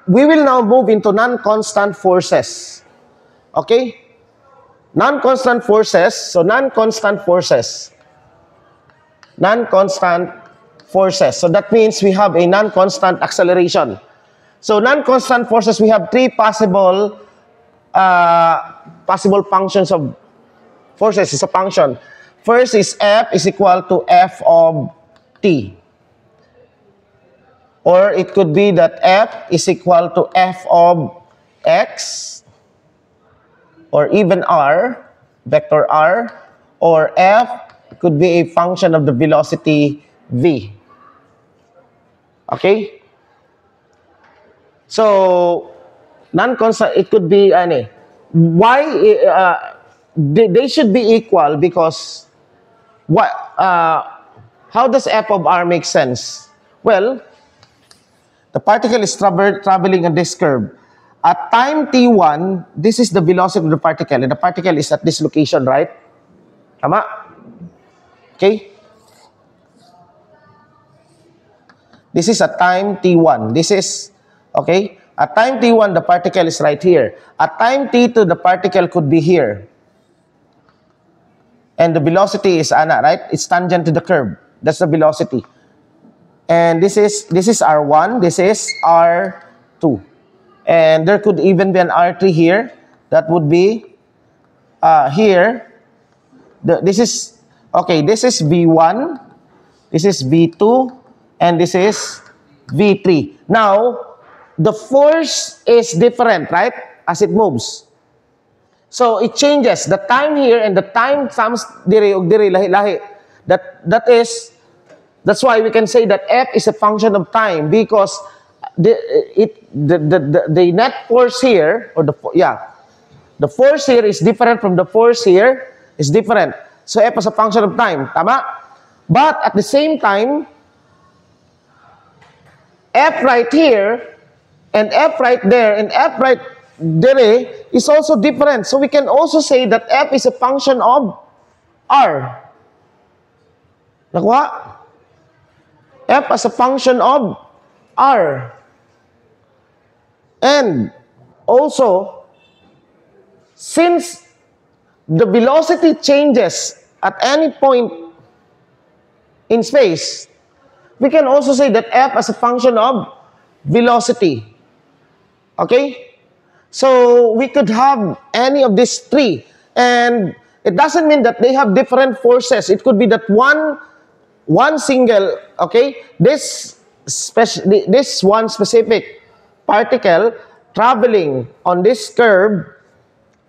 we will now move into non-constant forces. Okay? Non-constant forces. So, non-constant forces. Non-constant forces. So, that means we have a non-constant acceleration. So, non-constant forces, we have three possible functions of forces. It's a function. First is F is equal to F of T. Or it could be that F is equal to F of X, or even R, vector R, or F could be a function of the velocity V. Okay? So, non-constant, it could be, why, they should be equal because, how does F of R make sense? Well, the particle is traveling on this curve. At time t1, this is the velocity of the particle, and the particle is at this location, right? Tama? Okay? This is at time t1. This is, okay? At time t1, the particle is right here. At time t2, the particle could be here. And the velocity is, right? It's tangent to the curve. That's the velocity. And this is R1, this is R2. And there could even be an R3 here. That would be here. This is V1, this is V2, and this is V3. Now, the force is different, right? As it moves. So, it changes. The time here and the time comes diri lahi-lahi. That's why we can say that F is a function of time because the net force here, or the force here is different from the force here is different. So F is a function of time, tama? But at the same time, F right here and F right there and F right there is also different. So we can also say that F is a function of R. Nakuha? F as a function of R. And also, since the velocity changes at any point in space, we can also say that F as a function of velocity. Okay? So, we could have any of these three. And it doesn't mean that they have different forces. It could be that one single, okay, this one specific particle traveling on this curve,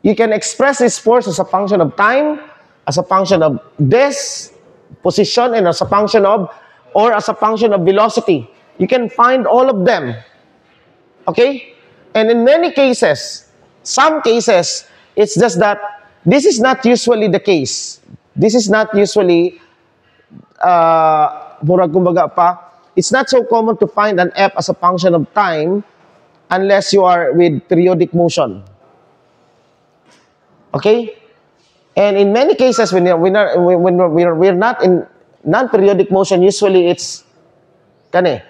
you can express this force as a function of time, as a function of this position, and as a function of velocity. You can find all of them. Okay? And in many cases, some cases, it's just that this is not usually the case. This is not usually it's not so common to find an F as a function of time unless you are with periodic motion. Okay? And in many cases, when we're not in non-periodic motion, usually it's kane.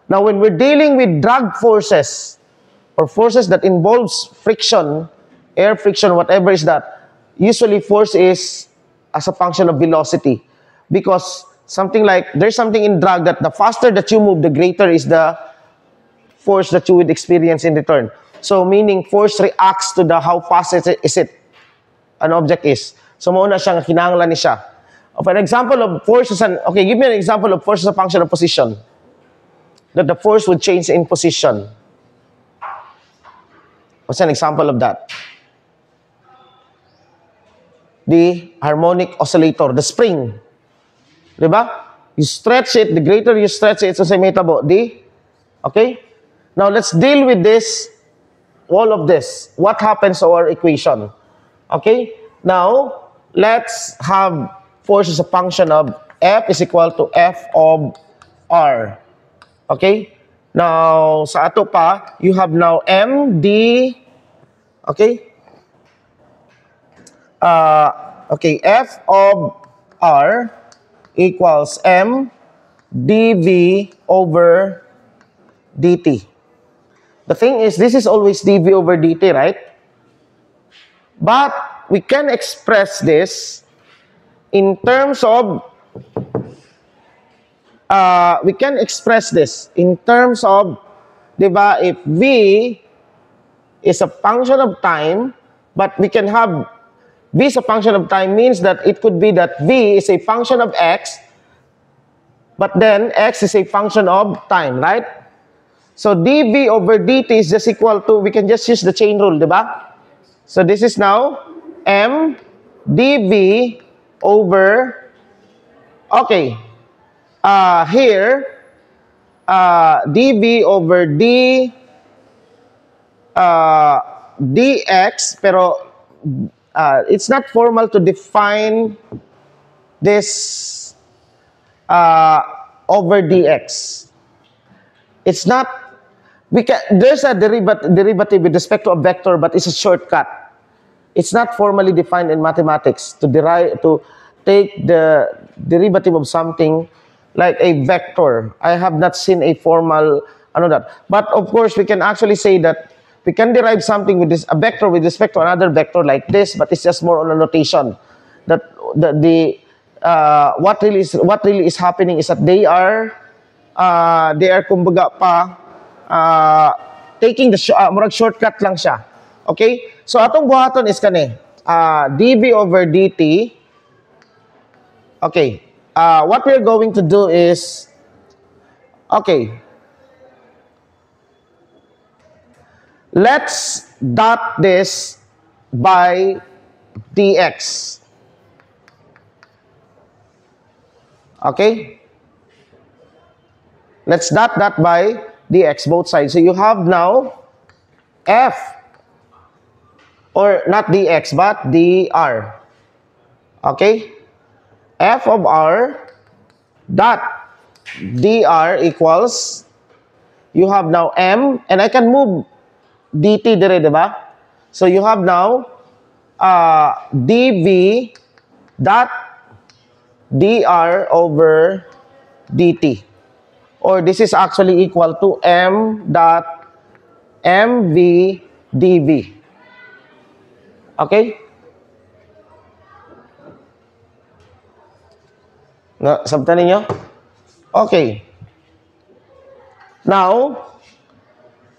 Now, when we're dealing with drag forces or forces that involves friction, air friction, whatever is that, usually force is as a function of velocity. Because there's something in drag that the faster that you move, the greater is the force that you would experience in return. So, meaning force reacts to how fast is it an object is. So, mauna siyang kinahanglan ni siya. For an example of force give me an example of force as a function of position. That the force would change in position. What's an example of that? The harmonic oscillator, the spring. Diba? You stretch it, the greater you stretch it, so say metabo, okay? Now, let's deal with this, all of this. What happens to our equation? Okay? Now, let's have force as a function of F is equal to F of R. Okay? Now, sa ato pa, you have now M, D, okay? F of R equals M dV over dt. The thing is, this is always dv over dt, right? But we can express this in terms of, diba, if v is a function of time, but we can have v is a function of time means that it could be that v is a function of x, but then x is a function of time, right? So dv over dt is just equal to, we can just use the chain rule, diba? So this is now m dv over, okay, here, dv over dx, pero it's not formal to define this over dx. It's not, there's a derivative with respect to a vector, but it's a shortcut. It's not formally defined in mathematics to take the derivative of something like a vector. I have not seen a formal, But of course, we can actually say that we can derive something with a vector with respect to another vector like this, but it's just more on a notation. That what really is happening is that they are kumbaga pa taking the murag shortcut lang siya. Okay? So atong buhaton is kani dv over dt. Okay. What we're going to do is, okay, let's dot this by dx. Okay? Let's dot that by dx, both sides. So you have now f, or not dx, but dr. Okay? F of r dot dr equals, you have now m, and I can move dt dire, diba? So you have now dv dot dr over dt. Or this is actually equal to m dot mv dv. Okay? Sabtan ninyo? Okay. Now,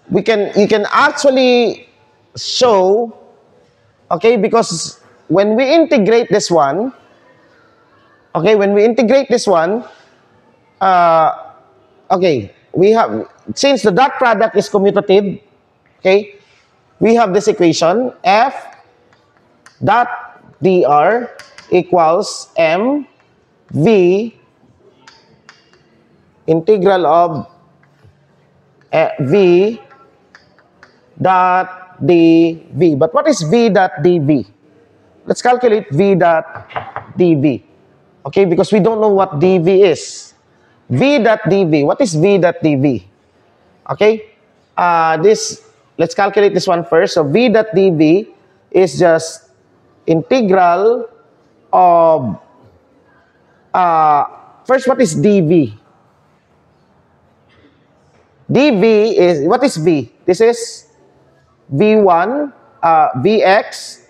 you can actually show, okay, because when we integrate this one, okay, okay, we have, since the dot product is commutative, okay, we have this equation, f dot dr equals m v integral of v dot dv. But what is v dot dv? Let's calculate v dot dv. Okay, because we don't know what dv is. V dot dv. What is v dot dv? Okay, let's calculate this one first. So v dot dv is just integral of, first, what is dv? dv is, what is v? This is v1, vx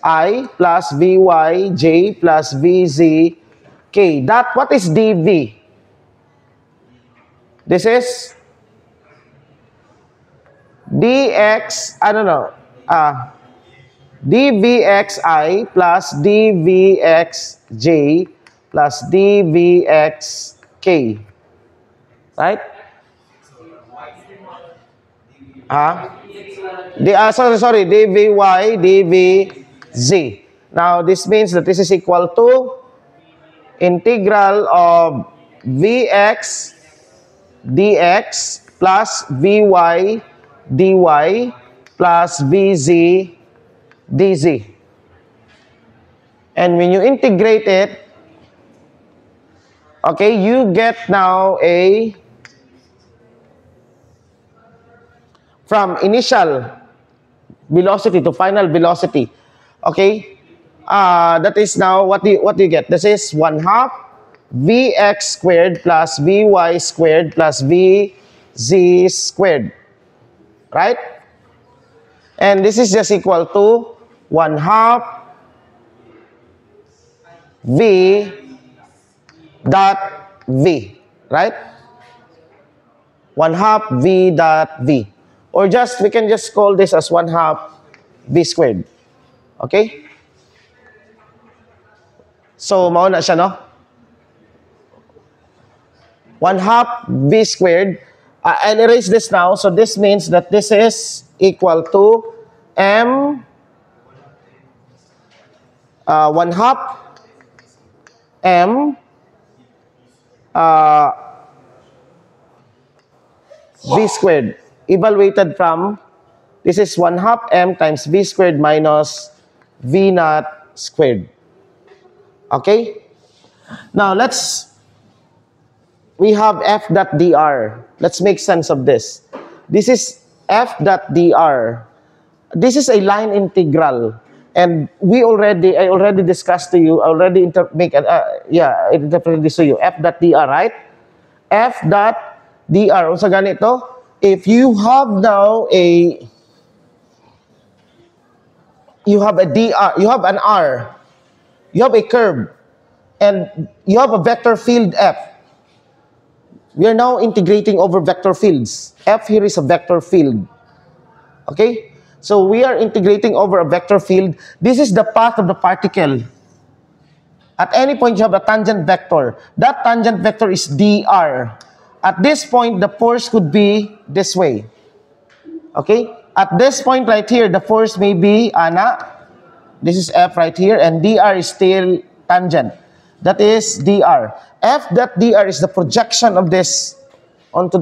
I plus vy j plus vz k. That, what is dv? This is dx, dvxi plus dvxj plus dvxk. Right? Sorry, dvy, dvz. Now, this means that this is equal to integral of vx dx plus vy dy plus vz dz. And when you integrate it, okay, you get now a, from initial velocity to final velocity, okay, that is now, what do you get? This is 1/2 vx squared plus vy squared plus vz squared. right? And this is just equal to 1/2 V dot V, right? 1/2 V dot V. Or just, we can just call this as 1/2 V squared. Okay? So, mauna siya, no? 1/2 V squared. I'll erase this now. So, this means that this is equal to M 1/2 M V squared. Evaluated from, this is 1/2 M times V squared minus V naught squared. Okay? Now, we have F dot dr. Let's make sense of this. This is F dot dr. This is a line integral. And I already discussed to you, I already interpreted this to you. F dot dr, right? F dot dr. So, ganito, if you have now you have an R, you have a curve, and you have a vector field F. We are now integrating over vector fields. F here is a vector field. Okay? So we are integrating over a vector field. This is the path of the particle. At any point, you have a tangent vector. That tangent vector is dr. At this point, the force could be this way. Okay? At this point right here, the force may be, this is F right here, and dr is still tangent. That is dr. F dot dr is the projection of this onto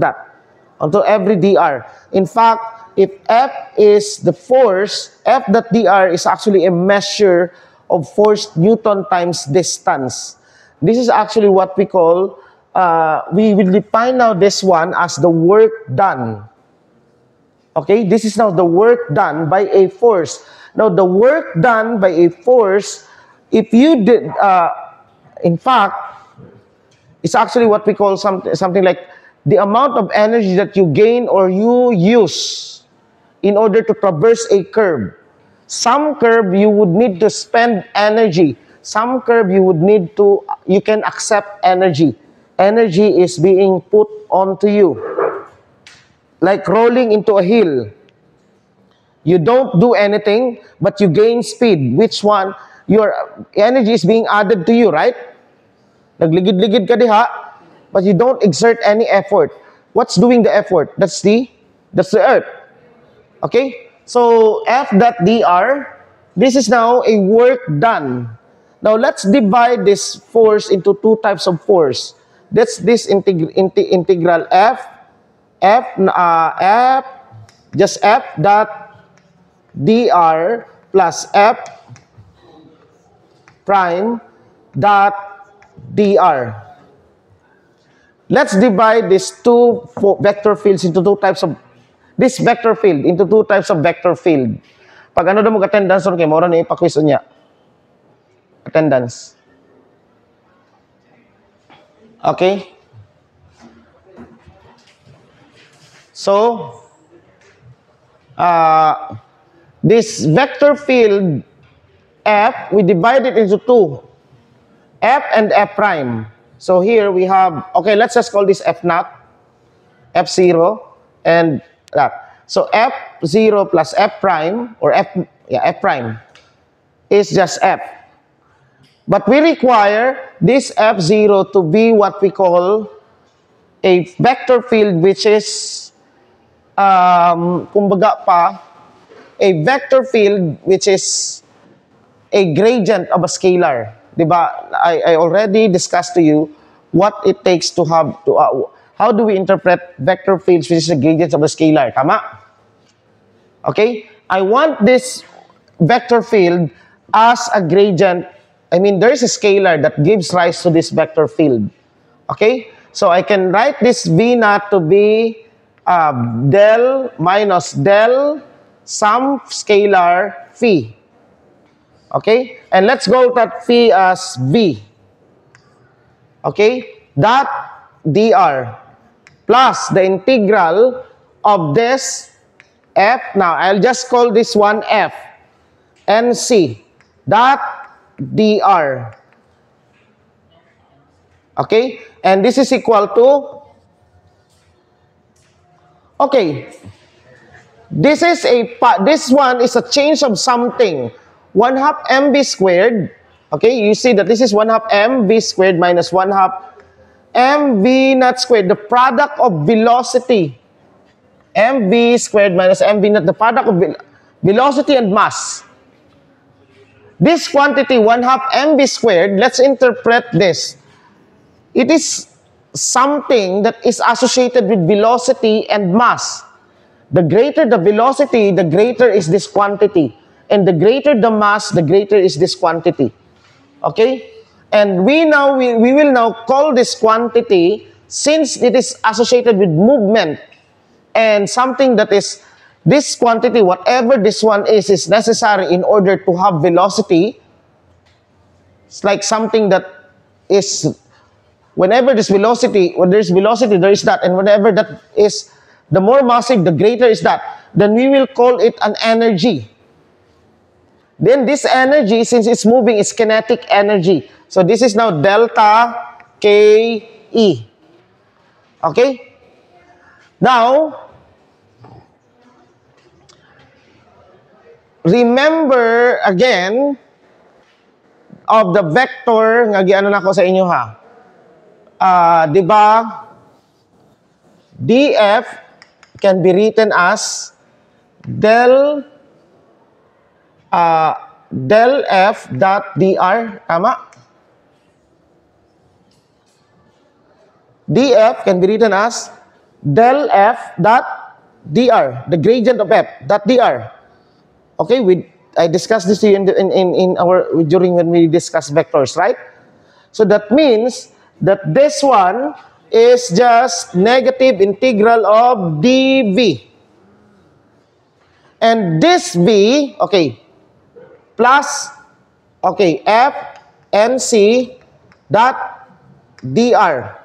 every dr. In fact, if F is the force, F dot dr is actually a measure of force Newton times distance. This is actually what we call, we will define now this one as the work done. Okay, this is now the work done by a force. Now, the work done by a force, if you did, in fact, it's actually what we call something like the amount of energy that you gain or you use in order to traverse a curve. Some curve, you would need to spend energy. Some curve, you can accept energy. Energy is being put onto you. Like rolling into a hill. You don't do anything, but you gain speed. Which one? Your energy is being added to you, right? Nagligid-ligid ka diha, but you don't exert any effort. What's doing the effort? That's the earth. Okay? So, F dot dr, this is now a work done. Now, let's divide this force into two types of force. That's this integral F dot dr plus F prime dot dr. Let's divide these two vector fields into two types of, this vector field into two types of vector field. Pag ano daw mo attendance ron kay mora ni ipa-quiz unya. Attendance. Okay? So, this vector field F, we divide it into two. F and F prime. So here we have, okay, let's just call this F naught, F0, and that. So F0 plus F prime, or F prime, is just F. But we require this F0 to be what we call a vector field, which is, kumbaga pa, a vector field which is a gradient of a scalar. Diba? I already discussed to you what it takes to have, how do we interpret vector fields which is a gradient of a scalar. Tama? Okay? I want this vector field as a gradient. I mean, there is a scalar that gives rise to this vector field. Okay? So I can write this V naught to be del minus del some scalar phi. Okay? And let's go that phi as V. Okay? Dot dr plus the integral of this F. Now, I'll just call this one F. NC dot dr. Okay? And this is equal to, okay, this one is a change of something. 1/2 mv squared. Okay, you see that this is 1/2 mv squared minus 1/2 mv naught squared. The product of velocity. mv squared minus mv naught. The product of velocity and mass. This quantity, 1/2 mv squared, let's interpret this. It is something that is associated with velocity and mass. The greater the velocity, the greater is this quantity. And the greater the mass, the greater is this quantity. Okay? And we will now call this quantity, since it is associated with movement and something that is, this quantity, whatever this one is necessary in order to have velocity. It's like something that is, whenever there's velocity, when there's velocity, there is that. And whenever that is, the more massive, the greater is that. Then we will call it an energy. Then this energy, since it's moving, is kinetic energy. So this is now delta KE. Okay? Now, remember again of the vector, nga giano na ko sa inyo ha. Di ba? df can be written as del f dot dr. Tama? df can be written as del f dot dr, the gradient of f dot dr. Okay, I discussed this to you in our during when we discuss vectors, right? So that means that this one is just negative integral of dv. And this v, okay, plus, okay, f nc dot dr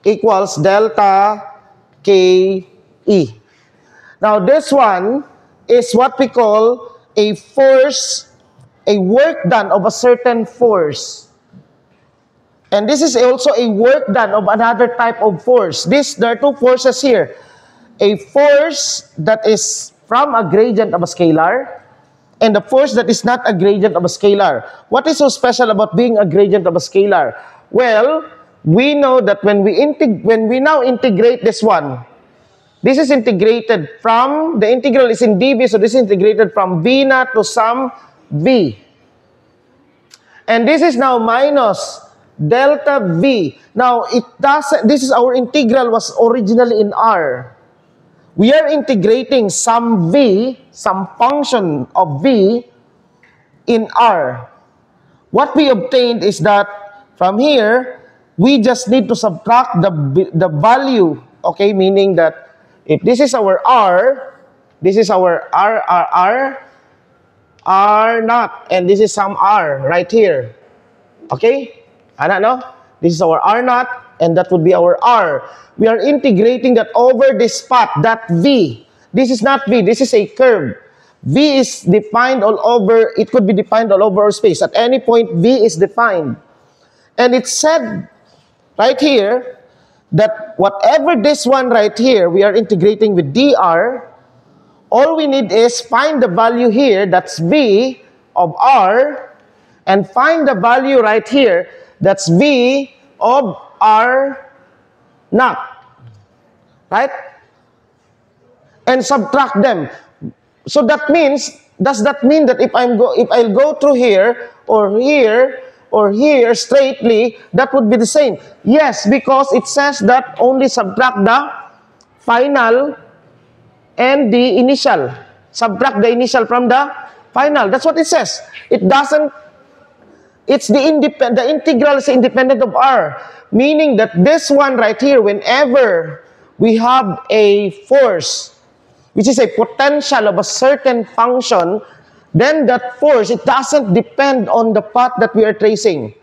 equals delta ke. Now this one is what we call a force, a work done of a certain force. And this is also a work done of another type of force. There are two forces here. A force that is from a gradient of a scalar, and the force that is not a gradient of a scalar. What is so special about being a gradient of a scalar? Well, we know that when we now integrate this one, this is integrated from, the integral is in dv, so this is integrated from v naught to some v. And this is now minus delta v. Now, this is our integral was originally in r. We are integrating some v, some function of v in r. What we obtained is that from here, we just need to subtract the value, okay, meaning that if this is our r, this is our r naught, and this is some r right here. Okay? Ano, no? This is our r naught, and that would be our r. We are integrating that over this path, that v. This is not v, this is a curve. V is defined all over, it could be defined all over space. At any point, v is defined. And it said right here that whatever this one right here, we are integrating with dr, all we need is find the value here, that's v of r, and find the value right here, that's v of r naught. Right? And subtract them. So that means, does that mean that if I'll go through here or here or here straightly, that would be the same? Yes, because it says that only subtract the final and the initial. Subtract the initial from the final. That's what it says. It doesn't, it's the integral is independent of r. Meaning that this one right here, whenever we have a force, which is a potential of a certain function, then that force, it doesn't depend on the path that we are tracing.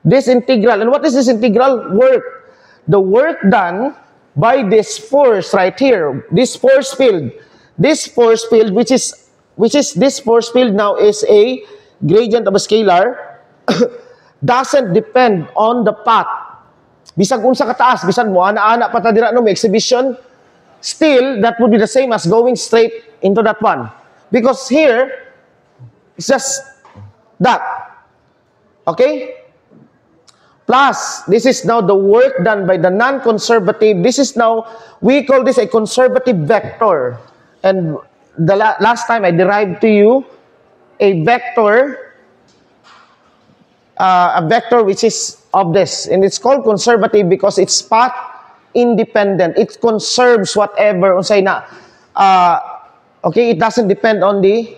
This integral, and what is this integral? Work. The work done by this force right here, this force field, this force field, which is this force field now is a gradient of a scalar, doesn't depend on the path. Bisag unsa kataas, bisan mo ana-ana pa ta dira no may exhibition, still that would be the same as going straight into that one. Because here it's just that. Okay? Plus, this is now the work done by the non-conservative. This is now, we call this a conservative vector. And the last time I derived to you a vector which is of this. And it's called conservative because it's path independent. It conserves whatever. Okay, it doesn't depend on the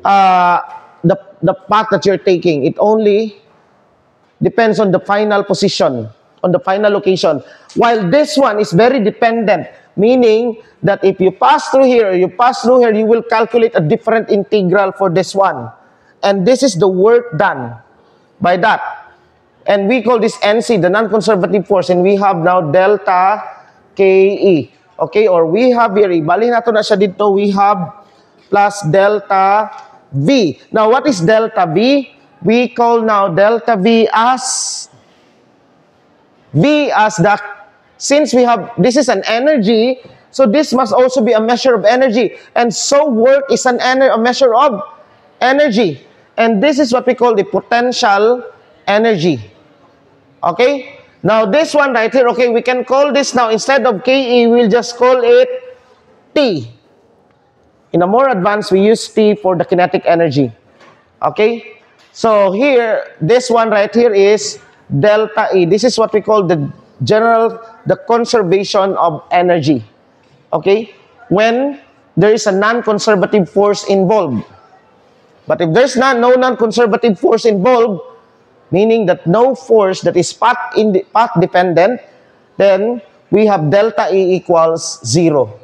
path that you're taking. It only depends on the final position, on the final location. While this one is very dependent, meaning that if you pass through here, you will calculate a different integral for this one. And this is the work done by that. And we call this NC, the non-conservative force, and we have now delta KE. Okay, or we have here, ibalik nato na siya dito, we have plus delta V. Now, what is delta V? We call now delta V as the, since we have, this is an energy, so this must also be a measure of energy. And so work is a measure of energy. And this is what we call the potential energy. Okay? Now, this one right here, okay, we can call this now, instead of KE, we'll just call it T. In a more advanced, we use T for the kinetic energy. Okay? So here, this one right here is delta E. This is what we call the conservation of energy. Okay? When there is a non-conservative force involved. But if there's no non-conservative force involved, meaning that no force that is path dependent, then we have delta E equals 0.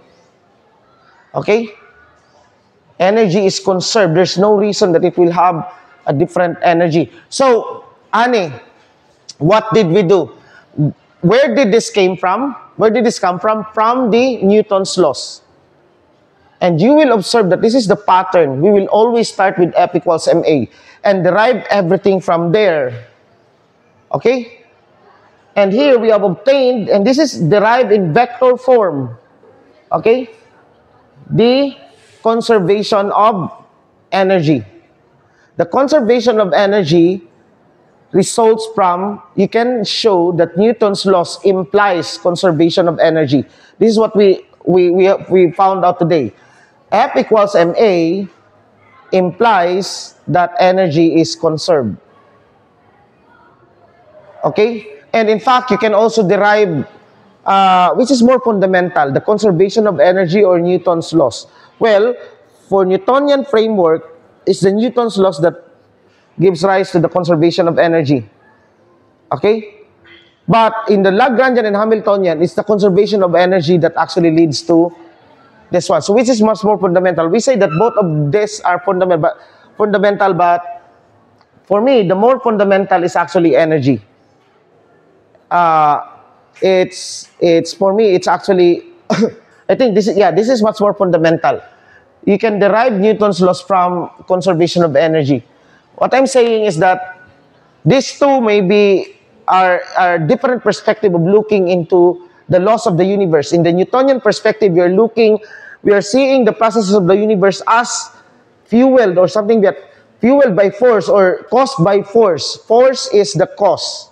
Okay? Energy is conserved. There's no reason that it will have a different energy. So, Ani, what did we do? Where did this came from? Where did this come from? From the Newton's laws. And you will observe that this is the pattern. We will always start with F equals ma and derive everything from there. Okay? And here we have obtained, and this is derived in vector form. Okay? The conservation of energy. The conservation of energy results from, you can show that Newton's laws implies conservation of energy. This is what we found out today. F equals ma implies that energy is conserved. Okay? And in fact, you can also derive, which is more fundamental, the conservation of energy or Newton's laws. Well, for Newtonian framework, it's the Newton's laws that gives rise to the conservation of energy. Okay? But in the Lagrangian and Hamiltonian, it's the conservation of energy that actually leads to this one. So which is much more fundamental? We say that both of these are fundamental, but for me, the more fundamental is actually energy. It's for me, it's actually, I think this is much more fundamental. You can derive Newton's laws from conservation of energy. What I'm saying is that these two maybe are different perspective of looking into the laws of the universe. In the Newtonian perspective, we are seeing the processes of the universe as fueled or something that fueled by force or caused by force. Force is the cause.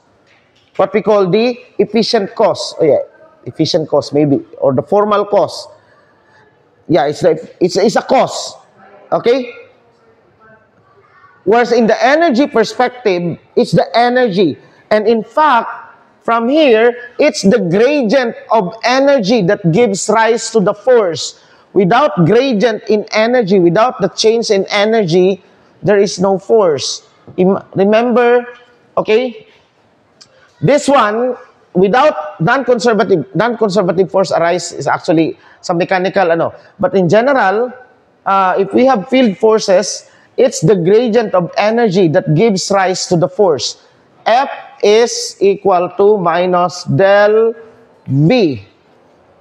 What we call the efficient cause. Oh yeah, efficient cause maybe, or the formal cause. Yeah, it's a cause. Okay? Whereas in the energy perspective, it's the energy. And in fact, from here, it's the gradient of energy that gives rise to the force. Without gradient in energy, without the change in energy, there is no force. Remember, okay? This one, without non-conservative force arise is actually some mechanical, But in general, if we have field forces, it's the gradient of energy that gives rise to the force. F is equal to minus del V.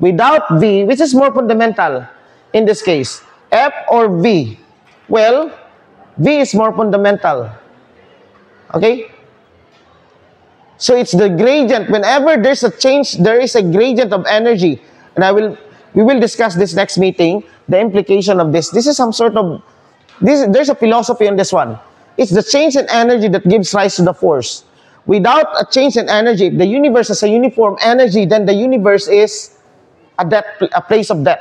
Without V, which is more fundamental, in this case? F or V? Well, V is more fundamental. Okay? So it's the gradient. Whenever there's a change, there is a gradient of energy. And we will discuss this next meeting, the implication of this. This is some sort of, there's a philosophy on this one. It's the change in energy that gives rise to the force. Without a change in energy, if the universe has a uniform energy, then the universe is a place of death.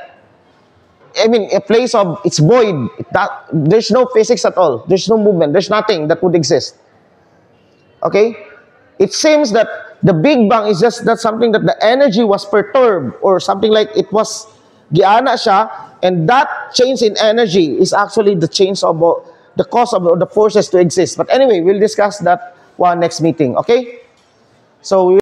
I mean, a place of, it's void. There's no physics at all. There's no movement. There's nothing that would exist. Okay? It seems that the Big Bang is just that something that the energy was perturbed or something like it was giana siya, and that change in energy is actually the change of the cause of the forces to exist. But anyway, we'll discuss that one next meeting. Okay? So